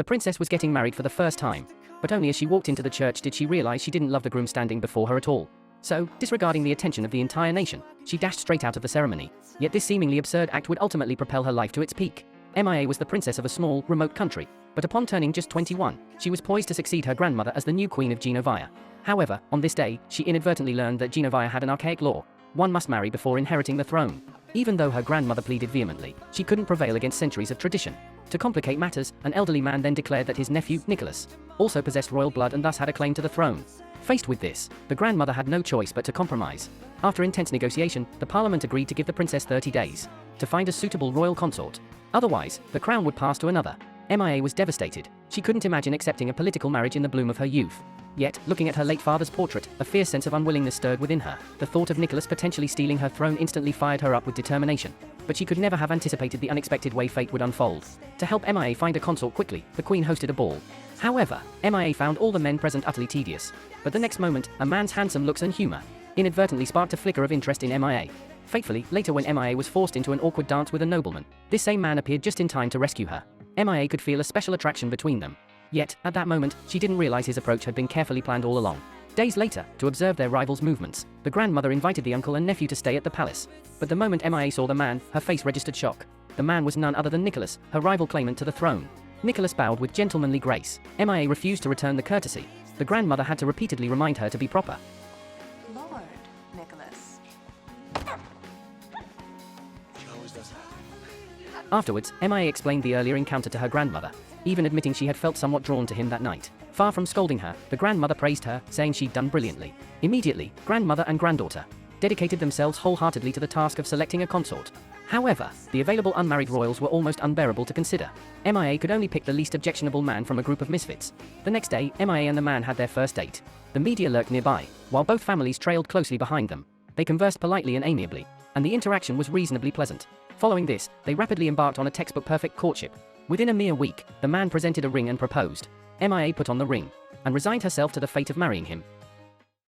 The princess was getting married for the first time, but only as she walked into the church did she realize she didn't love the groom standing before her at all. So, disregarding the attention of the entire nation, she dashed straight out of the ceremony. Yet this seemingly absurd act would ultimately propel her life to its peak. MIA was the princess of a small, remote country, but upon turning just 21, she was poised to succeed her grandmother as the new queen of Genovia. However, on this day, she inadvertently learned that Genovia had an archaic law: one must marry before inheriting the throne. Even though her grandmother pleaded vehemently, she couldn't prevail against centuries of tradition. To complicate matters, an elderly man then declared that his nephew, Nicholas, also possessed royal blood and thus had a claim to the throne. Faced with this, the grandmother had no choice but to compromise. After intense negotiation, the parliament agreed to give the princess 30 days to find a suitable royal consort. Otherwise, the crown would pass to another. MIA was devastated. She couldn't imagine accepting a political marriage in the bloom of her youth. Yet, looking at her late father's portrait, a fierce sense of unwillingness stirred within her. The thought of Nicholas potentially stealing her throne instantly fired her up with determination. But she could never have anticipated the unexpected way fate would unfold. To help MIA find a consort quickly, the queen hosted a ball. However, MIA found all the men present utterly tedious. But the next moment, a man's handsome looks and humor inadvertently sparked a flicker of interest in MIA. Fatefully, later when MIA was forced into an awkward dance with a nobleman, this same man appeared just in time to rescue her. MIA could feel a special attraction between them. Yet, at that moment, she didn't realize his approach had been carefully planned all along. Days later, to observe their rivals' movements, the grandmother invited the uncle and nephew to stay at the palace. But the moment MIA saw the man, her face registered shock. The man was none other than Nicholas, her rival claimant to the throne. Nicholas bowed with gentlemanly grace. MIA refused to return the courtesy. The grandmother had to repeatedly remind her to be proper. Lord Nicholas. Afterwards, MIA explained the earlier encounter to her grandmother, even admitting she had felt somewhat drawn to him that night. Far from scolding her, the grandmother praised her, saying she'd done brilliantly. Immediately, grandmother and granddaughter dedicated themselves wholeheartedly to the task of selecting a consort. However, the available unmarried royals were almost unbearable to consider. MIA could only pick the least objectionable man from a group of misfits. The next day, MIA and the man had their first date. The media lurked nearby, while both families trailed closely behind them. They conversed politely and amiably, and the interaction was reasonably pleasant. Following this, they rapidly embarked on a textbook-perfect courtship. Within a mere week, the man presented a ring and proposed. MIA put on the ring and resigned herself to the fate of marrying him.